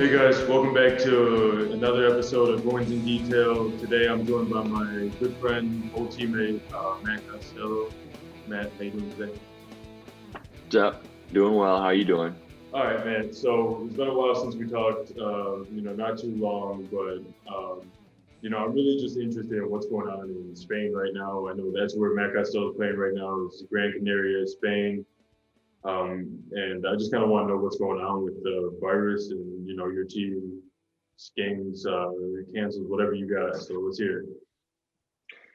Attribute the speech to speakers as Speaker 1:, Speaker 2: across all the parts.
Speaker 1: Hey guys, welcome back to another episode of Goins In Detail. Today I'm joined by my good friend, old teammate, Matt Costello. Matt, how you doing today?
Speaker 2: What's up? Doing well. How you doing?
Speaker 1: All right, man. So it's been a while since we talked, not too long, but, I'm really just interested in what's going on in Spain right now. I know that's where Matt Costello is playing right now, is Gran Canaria, Spain. And I just kind of want to know what's going on with the virus and, your team games, canceled, whatever you got. So let's hear it.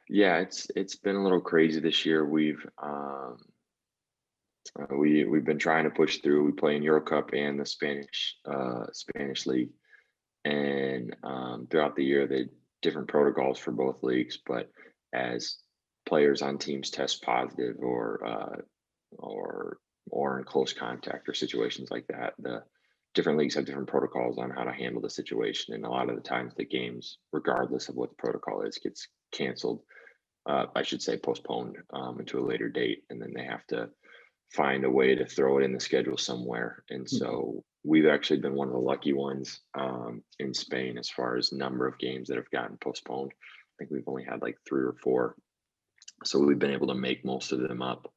Speaker 2: Yeah, it's been a little crazy this year. We've been trying to push through. We play in Euro Cup and the Spanish league, and throughout the year, they different protocols for both leagues. But as players on teams test positive or in close contact or situations like that, the different leagues have different protocols on how to handle the situation. And a lot of the times the games, regardless of what the protocol is, gets canceled. I should say postponed into a later date. And then they have to find a way to throw it in the schedule somewhere. And so we've actually been one of the lucky ones in Spain as far as number of games that have gotten postponed. I think we've only had like 3 or 4. So we've been able to make most of them up.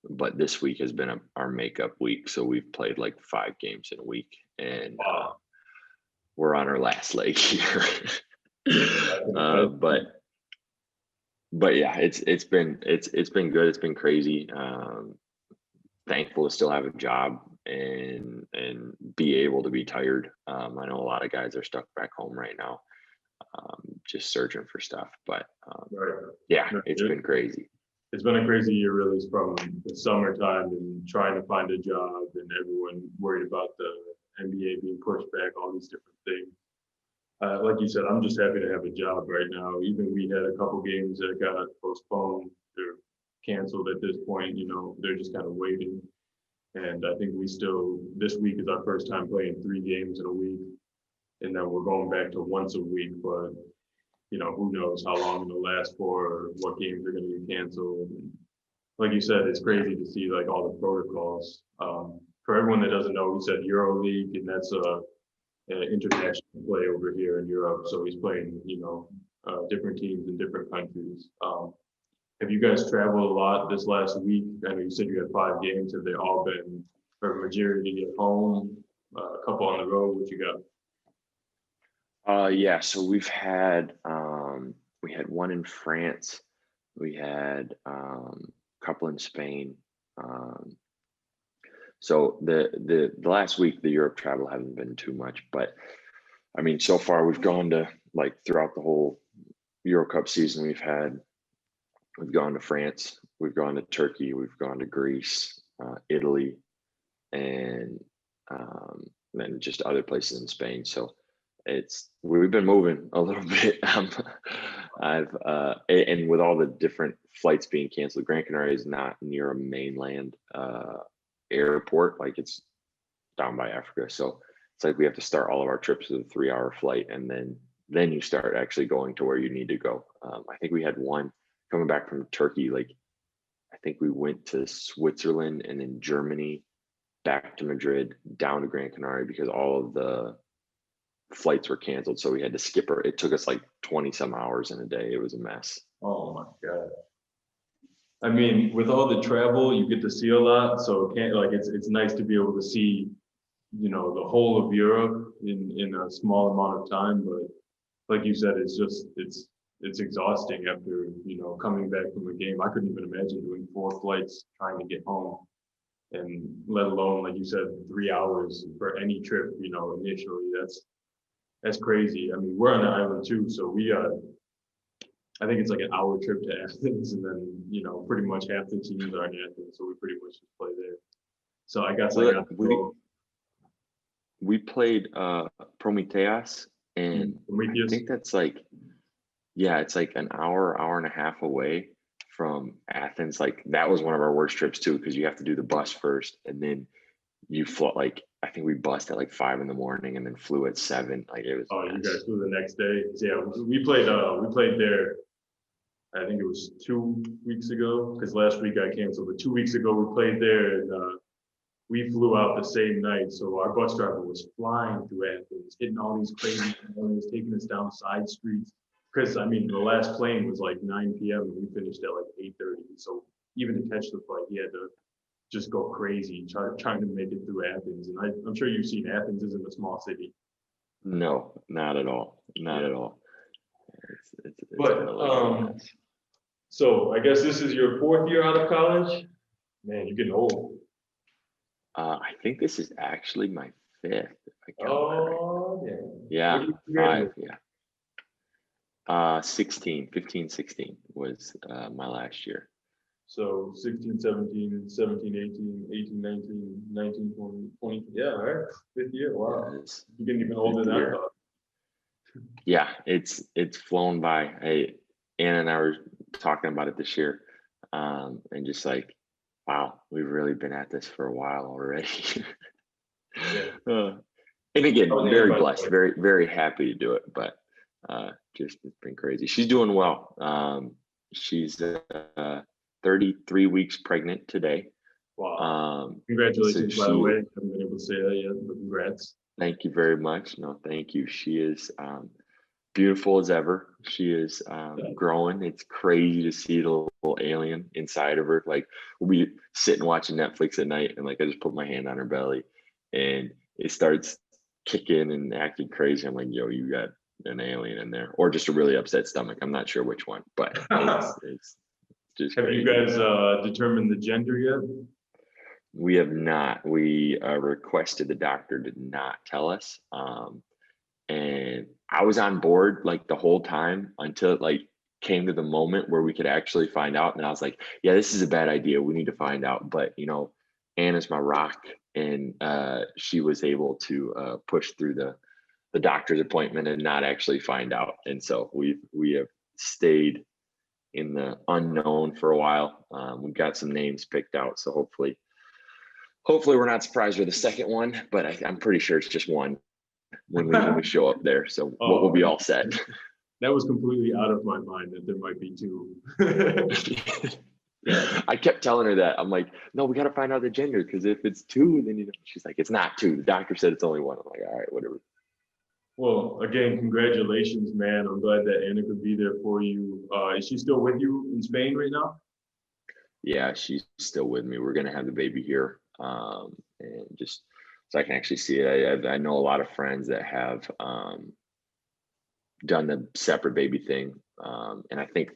Speaker 2: But this week has been our makeup week. So we've played like 5 games in a week, and we're on our last leg here. But yeah, it's been good. It's been crazy. Thankful to still have a job and be able to be tired. I know a lot of guys are stuck back home right now, just searching for stuff. But yeah, it's been crazy.
Speaker 1: It's been a crazy year, really, from the summertime and trying to find a job and everyone worried about the NBA being pushed back, all these different things. Like you said, I'm just happy to have a job right now. Even we had a couple games that got postponed, they're canceled at this point, they're just kind of waiting. And I think this week is our first time playing 3 games in a week. And then we're going back to once a week, but who knows how long it'll last for or what games are going to be canceled. And like you said, it's crazy to see like all the protocols. For everyone that doesn't know, we said Euro League, and that's an international play over here in Europe. So he's playing, different teams in different countries. Have you guys traveled a lot this last week? I know you said you had 5 games. Have they all been for a majority at home, a couple on the road? What you got?
Speaker 2: Yeah, so we had one in France, we had a couple in Spain. So the last week the Europe travel hasn't been too much, but I mean so far we've gone to, like, throughout the whole Euro Cup season, we've gone to France, we've gone to Turkey, we've gone to Greece, Italy, and then just other places in Spain. So we've been moving a little bit. And with all the different flights being canceled, Gran Canaria is not near a mainland airport, like it's down by Africa. So it's like we have to start all of our trips with a 3-hour flight, and then you start actually going to where you need to go. I think we had one coming back from Turkey. Like, I think we went to Switzerland and then Germany, back to Madrid, down to Gran Canaria, because all of the flights were canceled. So we had to skip her. It took us like 20 some hours in a day. It was a mess.
Speaker 1: Oh my God. I mean, with all the travel, you get to see a lot. So it's nice to be able to see, the whole of Europe in a small amount of time. But like you said, it's exhausting after, coming back from a game. I couldn't even imagine doing 4 flights trying to get home, and let alone, like you said, 3 hours for any trip, initially. That's crazy. I mean, we're on the island too, so I think it's like an hour trip to Athens, and then pretty much half the teams are in Athens, so we pretty much just play there. So I guess
Speaker 2: we played Prometheus, and I think that's like, yeah, it's like an hour and a half away from Athens. Like, that was one of our worst trips too, because you have to do the bus first, and then you fly, like, I think we bussed at like 5 in the morning and then flew at 7. Like, it was.
Speaker 1: Oh, you guys flew the next day? Yeah, we played there. I think it was 2 weeks ago, because last week I canceled. But 2 weeks ago we played there, and we flew out the same night. So our bus driver was flying through Athens, hitting all these crazy corners, taking us down side streets. Because I mean, the last plane was like 9 p.m. and we finished at like 8:30. So even to catch the flight, he had to just go crazy trying to make it through Athens. And I'm sure you've seen Athens isn't a small city.
Speaker 2: No, not at all. Not at all. It's
Speaker 1: But so I guess this is your 4th year out of college. Man, you're getting old.
Speaker 2: I think this is actually my 5th. If I count
Speaker 1: Oh,
Speaker 2: right.
Speaker 1: yeah.
Speaker 2: Yeah, 5, yeah. 15, 16 was my last year.
Speaker 1: So 16, 17, 17, 18, 18, 19, 19, 20, 20. Yeah, all right. 5th year. Wow.
Speaker 2: Yes.
Speaker 1: You're getting even older than I thought.
Speaker 2: Yeah, it's flown by. Anna and I were talking about it this year, and just like, wow, we've really been at this for a while already.
Speaker 1: Yeah.
Speaker 2: And again, very blessed, very, very happy to do it, but just it's been crazy. She's doing well. She's 33 weeks pregnant today.
Speaker 1: Wow. Congratulations, by the way. I haven't been able to say that yet, but congrats.
Speaker 2: Thank you very much. No, thank you. She is beautiful as ever. She is growing. It's crazy to see the little alien inside of her. Like we'll be sitting watching Netflix at night, and like I just put my hand on her belly, and it starts kicking and acting crazy. I'm like, yo, you got an alien in there, or just a really upset stomach. I'm not sure which one, but it's just
Speaker 1: Have
Speaker 2: crazy.
Speaker 1: you guys determined the gender yet?
Speaker 2: We have not. We requested the doctor did not tell us. And I was on board like the whole time until it like came to the moment where we could actually find out. And I was like, yeah, this is a bad idea. We need to find out. But you know, Anna's my rock, and she was able to push through the doctor's appointment and not actually find out. And so we have stayed in the unknown for a while. We've got some names picked out, so hopefully we're not surprised with the second one, but I'm pretty sure it's just one when we show up there. So we'll be all set.
Speaker 1: That was completely out of my mind that there might be 2.
Speaker 2: I kept telling her that. I'm like, no, we got to find out the gender, because if it's 2, then she's like, it's not 2. The doctor said it's only 1. I'm like, all right, whatever.
Speaker 1: Well, again, congratulations, man. I'm glad that Anna could be there for you. Is she still with you in Spain right now?
Speaker 2: Yeah, she's still with me. We're gonna have the baby here, and just so I can actually see it. I know a lot of friends that have done the separate baby thing, and I think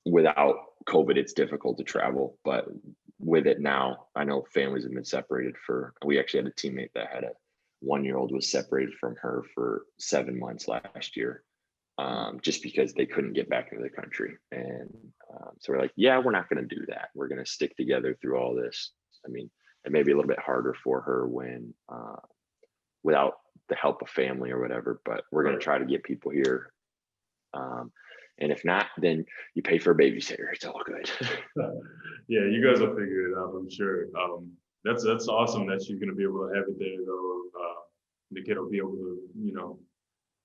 Speaker 2: without COVID, it's difficult to travel, but with it now, I know families have been separated we actually had a teammate that had a 1-year-old was separated from her for 7 months last year, just because they couldn't get back into the country. And so we're like, yeah, we're not going to do that. We're going to stick together through all this. I mean, it may be a little bit harder for her when without the help of family or whatever, but we're going to try to get people here. And if not, then you pay for a babysitter. It's all good.
Speaker 1: Yeah, you guys will figure it out, I'm sure. That's awesome that you're going to be able to have it there, though. The kid will be able to, you know,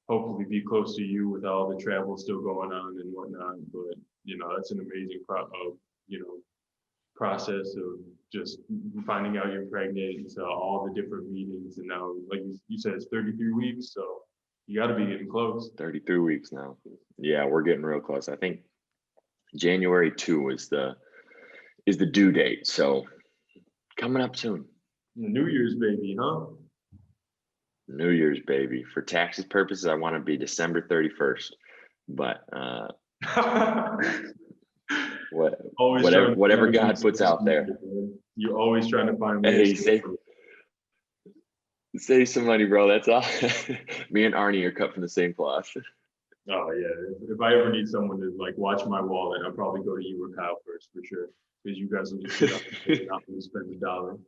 Speaker 1: hopefully be close to you with all the travel still going on and whatnot. But, you know, that's an amazing process of just finding out you're pregnant, so all the different meetings. And now, like you said, it's 33 weeks. So you got to be getting close.
Speaker 2: 33 weeks now. Yeah, we're getting real close. I think January 2 is the due date. So coming up soon.
Speaker 1: New Year's baby, huh?
Speaker 2: New Year's baby. For taxes purposes, I want to be December 31st. But whatever God puts out there.
Speaker 1: You're always trying to find ways.
Speaker 2: Hey, save some money, bro. That's all. Me and Arnie are cut from the same cloth.
Speaker 1: Oh yeah. If I ever need someone to like watch my wallet, I'll probably go to you or Kyle first for sure. Because you guys will just sit up and not to spend $1.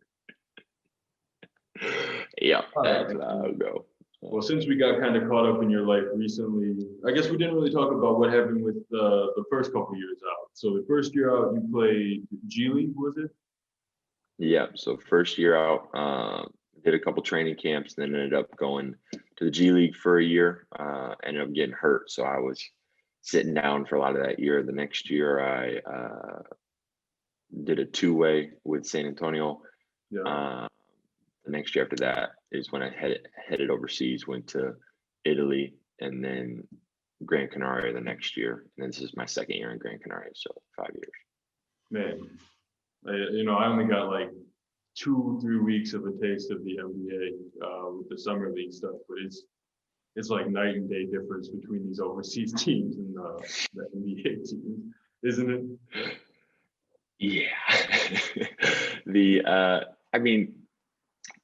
Speaker 2: Yeah, that's how I'll go.
Speaker 1: Well, since we got kind of caught up in your life recently, I guess we didn't really talk about what happened with the first couple years out. So the first year out, you played G League, was it?
Speaker 2: Yeah. So first year out, did a couple training camps, and then ended up going to the G League for a year. Ended up getting hurt, so I was sitting down for a lot of that year. The next year, I did a 2-way with San Antonio.
Speaker 1: Yeah.
Speaker 2: The next year after that is when I headed overseas, went to Italy, and then Gran Canaria the next year. And this is my second year in Gran Canaria, so 5 years.
Speaker 1: Man, I only got like 2-3 weeks of a taste of the NBA with the summer league stuff, but it's like night and day difference between these overseas teams and the NBA teams, isn't it?
Speaker 2: Yeah. I mean,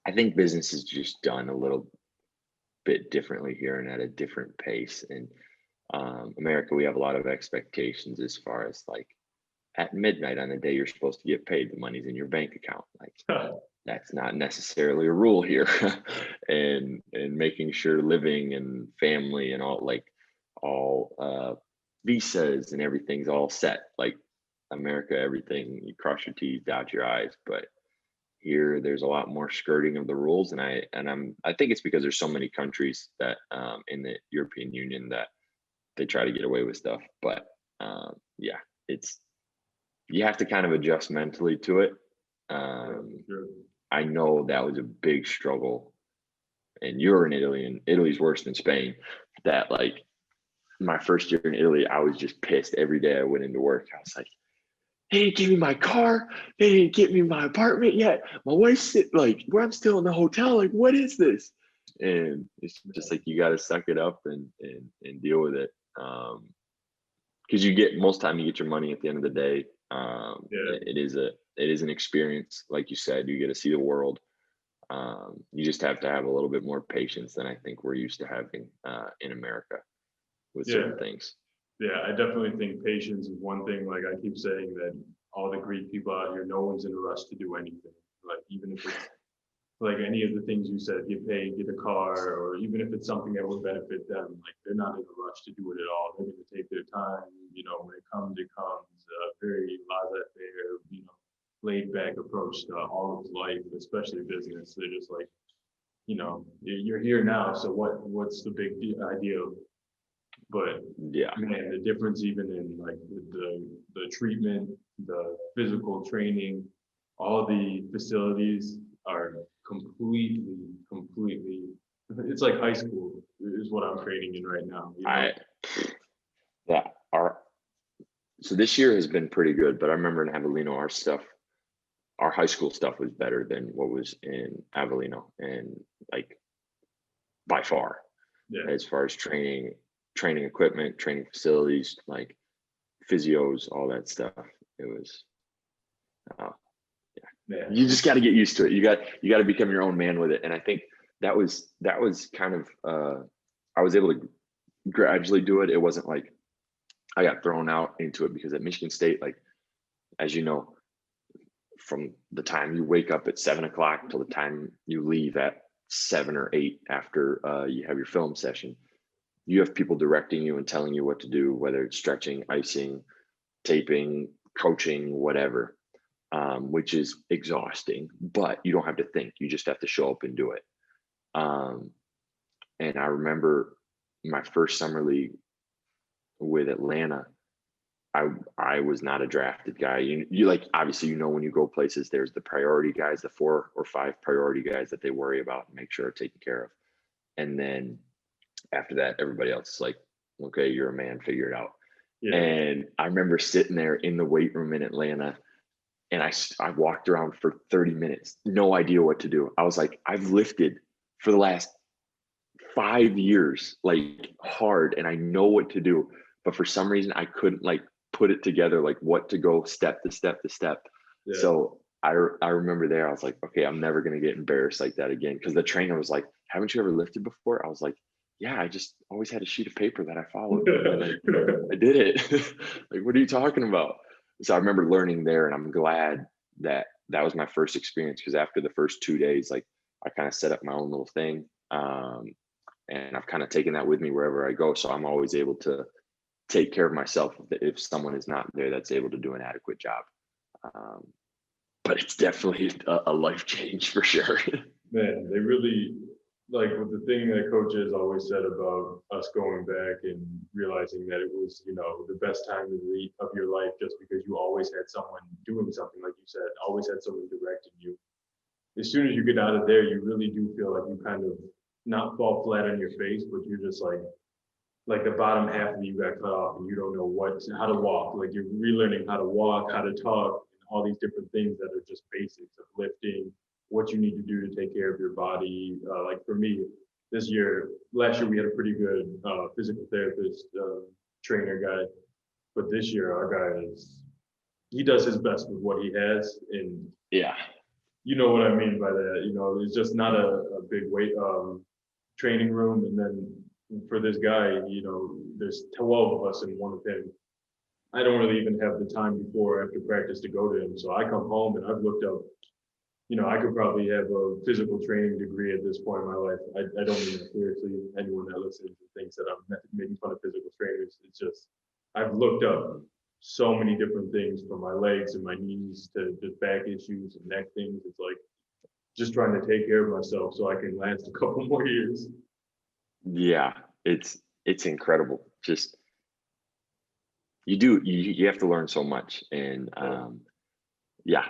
Speaker 2: I think business is just done a little bit differently here and at a different pace. And America, we have a lot of expectations as far as like at midnight on the day you're supposed to get paid, the money's in your bank account. Like that's not necessarily a rule here. and making sure living and family and all visas and everything's all set. Like America, everything you cross your T's, dot your I's, but here there's a lot more skirting of the rules. And I think it's because there's so many countries that in the European Union that they try to get away with stuff. But yeah, you have to kind of adjust mentally to it.
Speaker 1: Sure.
Speaker 2: I know that was a big struggle, and you're in Italy, and Italy's worse than Spain. That like my first year in Italy, I was just pissed every day I went into work. I was like, they didn't give me my car. They didn't get me my apartment yet. My wife's like, where I'm still in the hotel. Like, what is this? And it's just like you got to suck it up and deal with it. Because most time you get your money at the end of the day. It is an experience, like you said. You get to see the world. You just have to have a little bit more patience than I think we're used to having in America with certain things.
Speaker 1: Yeah, I definitely think patience is one thing. Like I keep saying that all the Greek people out here, no one's in a rush to do anything. Like even if it's like any of the things you said, get paid, get a car, or even if it's something that would benefit them, like they're not in a rush to do it at all. They're going to take their time. When it comes, it comes. Very laissez-faire, laid back approach to all of life, especially business. They're just like, you're here now, so what's the big idea? But
Speaker 2: yeah,
Speaker 1: man, the difference even in like the treatment, the physical training, all the facilities are completely. It's like high school is what I'm training in right now.
Speaker 2: So this year has been pretty good, but I remember in Avellino, our high school stuff was better than what was in Avellino, and like by far, as far as training equipment, training facilities, like physios, all that stuff. It was, you just got to get used to it. You got to become your own man with it. And I think that was kind of, I was able to gradually do it. It wasn't like I got thrown out into it, because at Michigan State, like, as you know, from the time you wake up at 7:00 till the time you leave at 7 or 8 after you have your film session, you have people directing you and telling you what to do, whether it's stretching, icing, taping, coaching, whatever, which is exhausting, but you don't have to think. You just have to show up and do it. And I remember my first summer league with Atlanta, I was not a drafted guy. You like, obviously, when you go places, there's the priority guys, the 4 or 5 priority guys that they worry about and make sure are taken care of. And then after that, everybody else is like, okay, you're a man, figure it out. Yeah. And I remember sitting there in the weight room in Atlanta, and I walked around for 30 minutes, no idea what to do. I was like, I've lifted for the last 5 years, like hard, and I know what to do. But for some reason, I couldn't like put it together, like what to go step to step to step. Yeah. So I remember there, I was like, okay, I'm never going to get embarrassed like that again. Because the trainer was like, haven't you ever lifted before? I was like, yeah, I just always had a sheet of paper that I followed. And I did it. Like, what are you talking about? So I remember learning there, and I'm glad that was my first experience, because after the first 2 days, like I kind of set up my own little thing. And I've kind of taken that with me wherever I go. So I'm always able to take care of myself if someone is not there that's able to do an adequate job. But it's definitely a life change for sure.
Speaker 1: Man, they really, like with the thing that Coach has always said about us going back and realizing that it was, the best time of your life, just because you always had someone doing something, like you said, always had someone directing you. as soon as you get out of there, you really do feel like you kind of not fall flat on your face, but you're just like the bottom half of you got cut off and you don't know how to walk. Like you're relearning how to walk, how to talk, and all these different things that are just basics of lifting, what you need to do to take care of your body. Like for me, last year we had a pretty good physical therapist, trainer guy, but this year our guy he does his best with what he has, and
Speaker 2: Yeah.
Speaker 1: you know what I mean by that. You know, it's just not a big weight training room, and then for this guy, you know, there's 12 of us and one of him. I don't really even have the time before or after practice to go to him. So I come home and I've looked up, you know, I could probably have a physical training degree at this point in my life. I don't mean that seriously. Anyone that listens and thinks that I'm making fun of physical trainers, it's just, I've looked up so many different things from my legs and my knees to just back issues and neck things. It's like just trying to take care of myself so I can last a couple more years.
Speaker 2: Yeah, it's incredible. Just you have to learn so much, and yeah.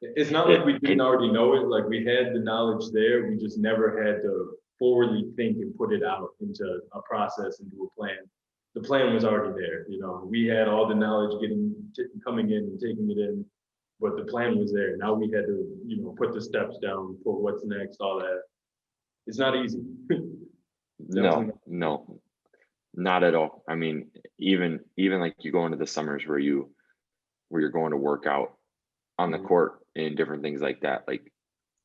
Speaker 1: It's not like we didn't already know it. Like we had the knowledge there. We just never had to forwardly think and put it out into a process, into a plan. The plan was already there. You know, we had all the knowledge coming in and taking it in, but the plan was there. Now we had to, you know, put the steps down, put what's next, all that. It's not easy.
Speaker 2: No, not at all. I mean, even like you go into the summers where you're going to work out on the court and different things like that, like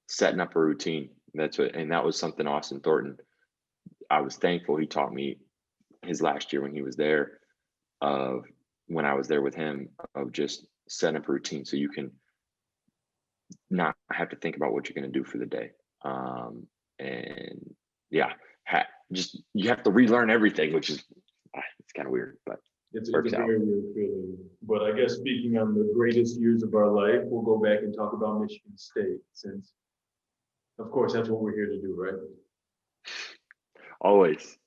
Speaker 2: setting up a routine. And that was something Austin Thornton, I was thankful he taught me his last year when he was there, when I was there with him, of just setting up a routine so you can not have to think about what you're going to do for the day. And yeah, just you have to relearn everything, which is it's kind of weird, but
Speaker 1: it's a very weird feeling. But I guess speaking on the greatest years of our life, we'll go back and talk about Michigan State, since of course that's what we're here to do, right?
Speaker 2: Always.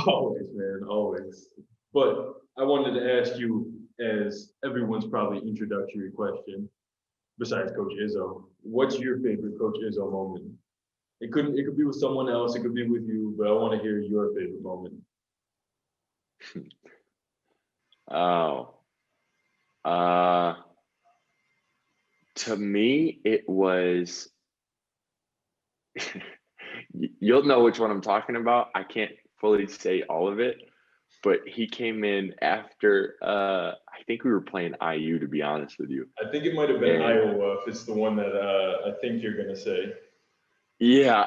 Speaker 1: Always, man, always. But I wanted to ask you, as everyone's probably introductory question, besides Coach Izzo, what's your favorite Coach Izzo moment? It could be with someone else, it could be with you, but I want to hear your favorite moment.
Speaker 2: Oh, to me, it was, you'll know which one I'm talking about. I can't fully say all of it, but he came in after, I think we were playing IU, to be honest with you.
Speaker 1: I think it might have been Iowa, if it's the one that I think you're going to say.
Speaker 2: Yeah.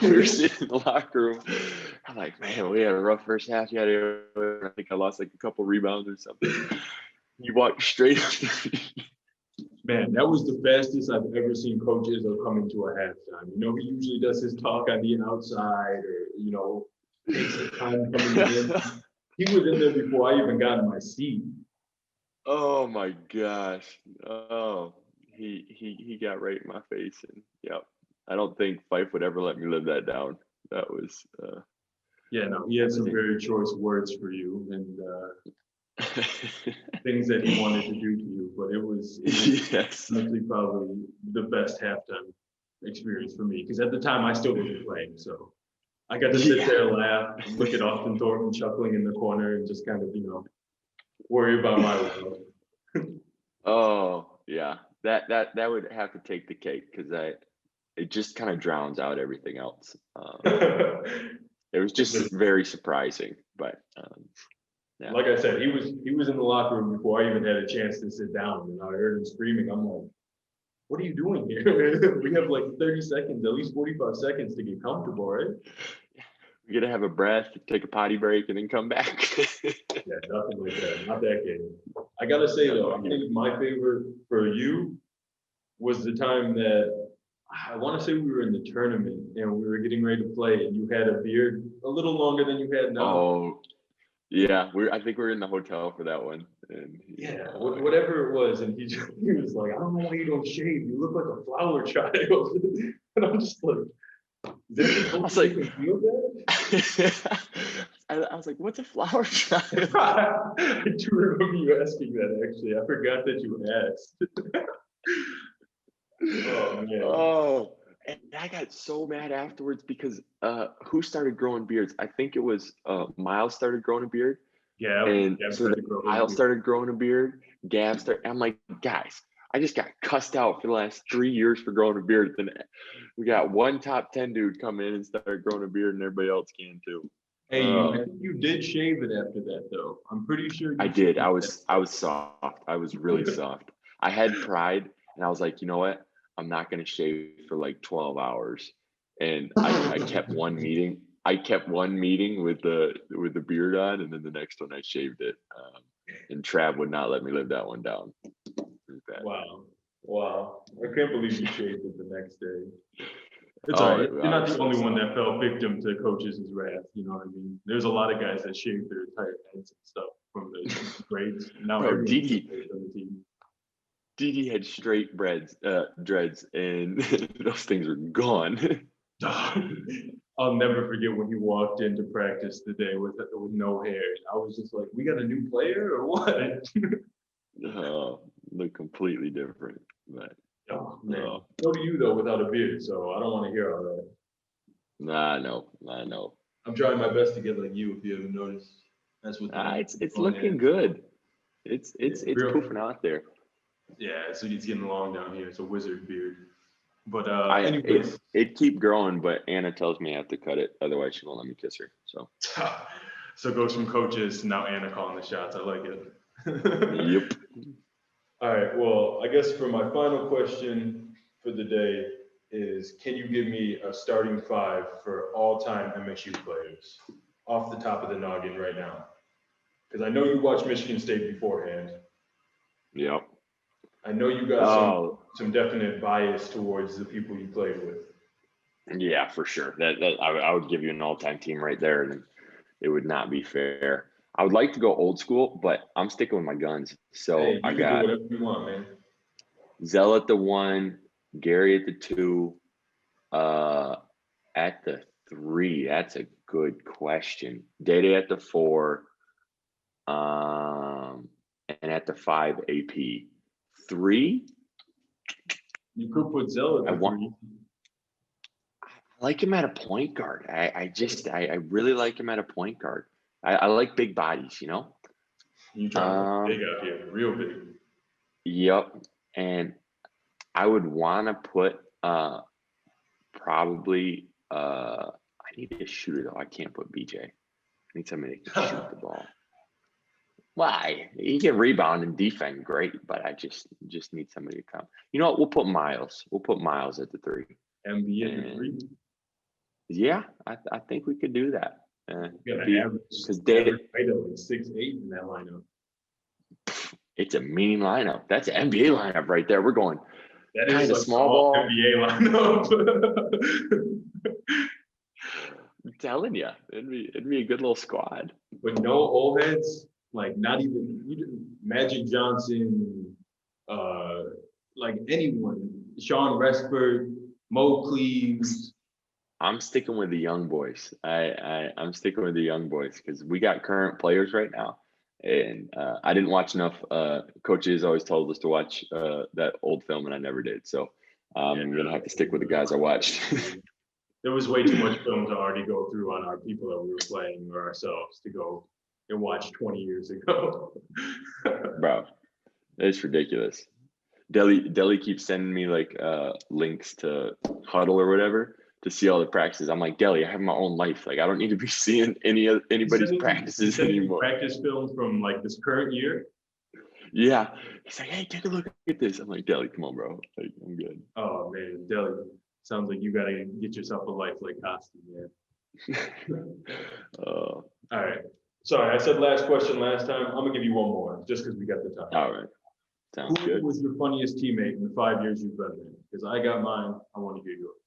Speaker 2: We were sitting in the locker room. I'm like, man, we had a rough first half. I think I lost like a couple rebounds or something. You walked straight up to me.
Speaker 1: Man, that was the fastest I've ever seen Coach Izzo come into a halftime. You know, he usually does his talk on the outside, or, you know, takes his time coming in. He was in there before I even got in my seat.
Speaker 2: Oh my gosh. Oh, he got right in my face, and yep. I don't think Fife would ever let me live that down. That was
Speaker 1: yeah, no, he had some very choice words for you, and things that he wanted to do to you, but it was
Speaker 2: yes,
Speaker 1: honestly probably the best halftime experience for me, because at the time I still wasn't playing, so I got to sit there, laugh, look at Austin Thornton chuckling in the corner, and just kind of, you know, worry about my world.
Speaker 2: Oh yeah, that would have to take the cake, because it just kind of drowns out everything else. It was just very surprising, but yeah.
Speaker 1: Like I said, he was in the locker room before I even had a chance to sit down, and I heard him screaming. I'm like, what are you doing here? We have like 30 seconds, at least 45 seconds to get comfortable, right?
Speaker 2: We're gonna have a breath, take a potty break, and then come back.
Speaker 1: Yeah, nothing like that. Not that game. I gotta say though, I think my favorite for you was the time that I want to say we were in the tournament and we were getting ready to play, and you had a beard a little longer than you had now.
Speaker 2: Oh, yeah. I think we were in the hotel for that one. And
Speaker 1: yeah, whatever it was, and he was like, I don't know why you don't shave. You look like a flower child. And I'm just like,
Speaker 2: I was like, I was like, what's a flower child?
Speaker 1: I do remember you asking that, actually. I forgot that you asked. Oh man.
Speaker 2: Oh, and I got so mad afterwards because who started growing beards? I think it was Miles started growing a beard. And
Speaker 1: Gab
Speaker 2: so
Speaker 1: started
Speaker 2: then
Speaker 1: to grow his
Speaker 2: Miles
Speaker 1: beard.
Speaker 2: started growing a beard. Gab started. I'm like, guys, I just got cussed out for the last 3 years for growing a beard. Then we got one top 10 dude come in and start growing a beard, and everybody else can too.
Speaker 1: Hey, I think you did shave it after that, though. I'm pretty sure
Speaker 2: I
Speaker 1: you
Speaker 2: did.
Speaker 1: shaved
Speaker 2: I
Speaker 1: that.
Speaker 2: was soft. I was really soft. I had pride, and I was like, you know what? I'm not gonna shave for like 12 hours. And I kept one meeting. I kept one meeting with the beard on, and then the next one I shaved it. And Trav would not let me live that one down. It was bad.
Speaker 1: Wow. I can't believe you shaved it the next day. It's
Speaker 2: Oh,
Speaker 1: all right. You're
Speaker 2: I
Speaker 1: not
Speaker 2: was
Speaker 1: the
Speaker 2: so
Speaker 1: only one
Speaker 2: soft.
Speaker 1: that fell victim to coaches' wrath. You know what I mean? There's a lot of guys that shave their entire heads and stuff from the grades. Now
Speaker 2: Bro,
Speaker 1: everyone's
Speaker 2: Didi
Speaker 1: on the team.
Speaker 2: had straight dreads, and those things are gone.
Speaker 1: I'll never forget when he walked into practice today with no hair. I was just like, "We got a new player or what?"
Speaker 2: Look completely different. But
Speaker 1: Oh man, so do you though without a beard. So I don't want to hear all that.
Speaker 2: nah, I know.
Speaker 1: I'm trying my best to get like you. If you haven't noticed, that's what
Speaker 2: It's
Speaker 1: going
Speaker 2: looking
Speaker 1: in.
Speaker 2: good. It's
Speaker 1: Real-
Speaker 2: poofing out there.
Speaker 1: Yeah, so it's getting long down here. It's a wizard beard. But
Speaker 2: It
Speaker 1: anyways,
Speaker 2: it keep growing, but Anna tells me I have to cut it, otherwise she won't let me kiss her. So
Speaker 1: so it goes from coaches to now Anna calling the shots. I like it.
Speaker 2: yep.
Speaker 1: All right. Well, I guess for my final question for the day is, can you give me a starting five for all-time MSU players off the top of the noggin right now? Because I know you watched Michigan State beforehand.
Speaker 2: Yep.
Speaker 1: I know you got
Speaker 2: Oh
Speaker 1: some definite bias towards the people you played with.
Speaker 2: yeah, for sure. That I would give you an all-time team right there, and it would not be fair. I would like to go old school, but I'm sticking with my guns. So
Speaker 1: Hey, you
Speaker 2: I
Speaker 1: can do
Speaker 2: got
Speaker 1: whatever you want, man.
Speaker 2: Zell at the 1, Gary at the 2, at the 3. That's a good question. Dede at the 4, and at the 5, AP. 3.
Speaker 1: You could put Zell at the three.
Speaker 2: I like him at a point guard. I really like him at a point guard. I like big bodies, you know?
Speaker 1: You trying to put big out here, real big.
Speaker 2: Yep. And I would want to put probably I need a shooter though. I can't put BJ. I need somebody that can shoot the ball. Why? He can rebound and defend great, but I just need somebody to come. You know what? We'll put Miles. We'll put Miles at the 3.
Speaker 1: MB at the three.
Speaker 2: Yeah, I think we could do that.
Speaker 1: You got an average height of like 6'8" in that lineup.
Speaker 2: It's a mean lineup. That's an NBA lineup right there. We're going
Speaker 1: That
Speaker 2: kind
Speaker 1: is
Speaker 2: of
Speaker 1: like
Speaker 2: small ball.
Speaker 1: NBA lineup.
Speaker 2: I'm telling you, it'd be a good little squad.
Speaker 1: With no old heads, like not even Magic Johnson, like anyone, Sean Rexford, Mo Cleaves.
Speaker 2: I'm sticking with the young boys. I'm sticking with the young boys because we got current players right now. And I didn't watch enough. Coach Izzo always told us to watch that old film, and I never did. So I'm gonna have to stick with the guys I watched.
Speaker 1: There was way too much film to already go through on our people that we were playing or ourselves to go and watch 20 years ago.
Speaker 2: Bro, it's ridiculous. Deli keeps sending me like links to Huddle or whatever to see all the practices. I'm like, Deli, I have my own life. Like, I don't need to be seeing anybody's practices anymore.
Speaker 1: Practice film from like this current year.
Speaker 2: Yeah, he's like, hey, take a look at this. I'm like, Deli, come on, bro. Like, I'm good.
Speaker 1: Oh man, Deli, sounds like you gotta get yourself a life like Costi, man. All right. Sorry, I said last question last time. I'm gonna give you one more, just because we got the time.
Speaker 2: All right, sounds good.
Speaker 1: Who was your funniest teammate in the 5 years you've been there? Because I got mine. I want to hear yours.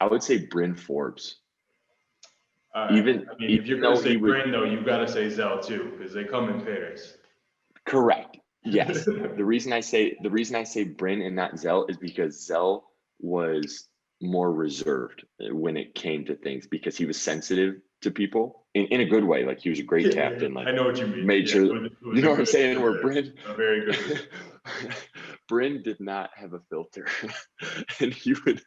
Speaker 2: I would say Bryn Forbes.
Speaker 1: Even if you're gonna say Bryn, though, you gotta say Zell too, because they come in pairs.
Speaker 2: Correct. Yes. the reason I say Bryn and not Zell is because Zell was more reserved when it came to things because he was sensitive to people. in a good way. Like, he was a great captain. Like,
Speaker 1: I know what you mean.
Speaker 2: made sure,
Speaker 1: it was
Speaker 2: you know
Speaker 1: a
Speaker 2: what I'm
Speaker 1: good-
Speaker 2: saying? Where Bryn,
Speaker 1: a very good.
Speaker 2: Bryn did not have a filter, and he would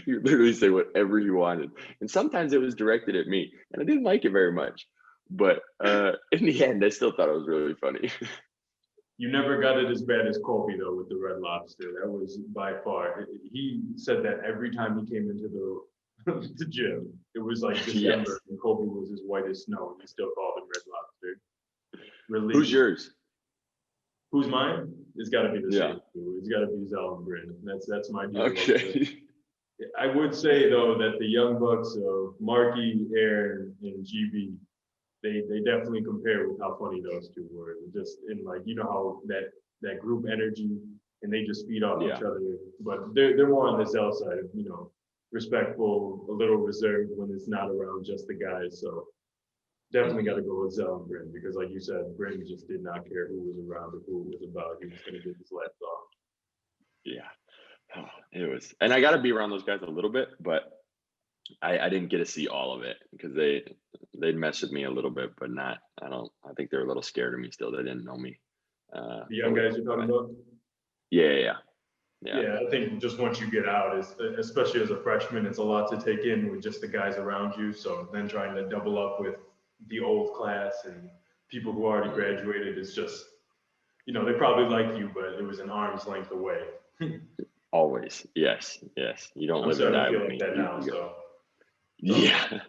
Speaker 2: literally say whatever he wanted. And sometimes it was directed at me, and I didn't like it very much. But in the end, I still thought it was really funny.
Speaker 1: You never got it as bad as Kobe though with the Red Lobster. That was by far. He said that every time he came into the gym. It was like December,
Speaker 2: Yes.
Speaker 1: and Kobe was as white as snow. He still called him Red Lobster. Really.
Speaker 2: Who's yours?
Speaker 1: Who's mine? It's got to be the
Speaker 2: Yeah.
Speaker 1: same two. It's got to be Zell and Bryn. That's my deal.
Speaker 2: Okay.
Speaker 1: I would say though that the young bucks of Marky, Aaron, and GB, they definitely compare with how funny those two were. Just in like, you know how that group energy, and they just feed off each other. But they're more on the Zell side of, you know, respectful, a little reserved when it's not around just the guys. So definitely got to go with Zell and Bryn, because like you said, Bryn just did not care who was around or who it was about. He was going to get his laps off.
Speaker 2: Yeah. Oh, it was, and I got to be around those guys a little bit, but I didn't get to see all of it because they'd mess with me a little bit, but not. I think they're a little scared of me still. They didn't know me.
Speaker 1: The young guys you're talking about?
Speaker 2: Yeah.
Speaker 1: Yeah, I think just once you get out, especially as a freshman, it's a lot to take in with just the guys around you. So then trying to double up with the old class and people who already graduated is just, you know, they probably like you, but it was an arm's length away.
Speaker 2: Always. Yes. You don't live and die with me.
Speaker 1: That now, so.
Speaker 2: Yeah.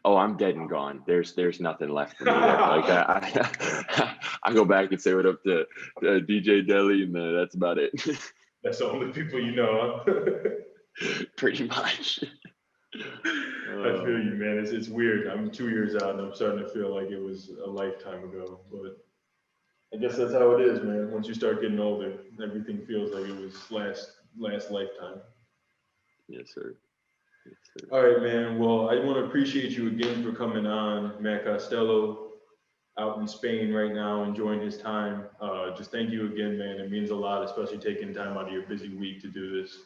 Speaker 2: Oh, I'm dead and gone. There's nothing left for me. Like I go back and say what up to DJ Deli, and that's about it.
Speaker 1: That's the only people you know, huh?
Speaker 2: Pretty much.
Speaker 1: I feel you, man. It's weird. I'm 2 years out, and I'm starting to feel like it was a lifetime ago. But I guess that's how it is, man. Once you start getting older, everything feels like it was last lifetime.
Speaker 2: Yes, sir.
Speaker 1: All right, man. Well, I want to appreciate you again for coming on, Matt Costello, out in Spain right now, enjoying his time. Just thank you again, man. It means a lot, especially taking time out of your busy week to do this.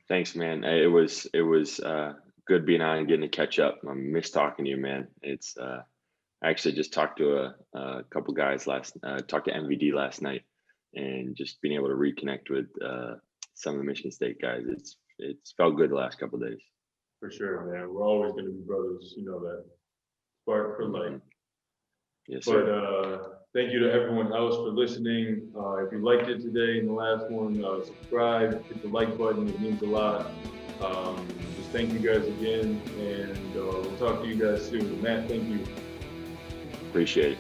Speaker 2: Thanks, man. It was good being on and getting to catch up. I miss talking to you, man. It's I actually just talked to a couple guys talked to MVD last night, and just being able to reconnect with some of the Michigan State guys. It's felt good the last couple of days.
Speaker 1: For sure, man. We're always going to be brothers. You know that. Spark for life.
Speaker 2: Yes, sir.
Speaker 1: But thank you to everyone else for listening. If you liked it today in the last one, subscribe, hit the like button. It means a lot. Just thank you guys again, and we'll talk to you guys soon. Matt, thank you.
Speaker 2: Appreciate it.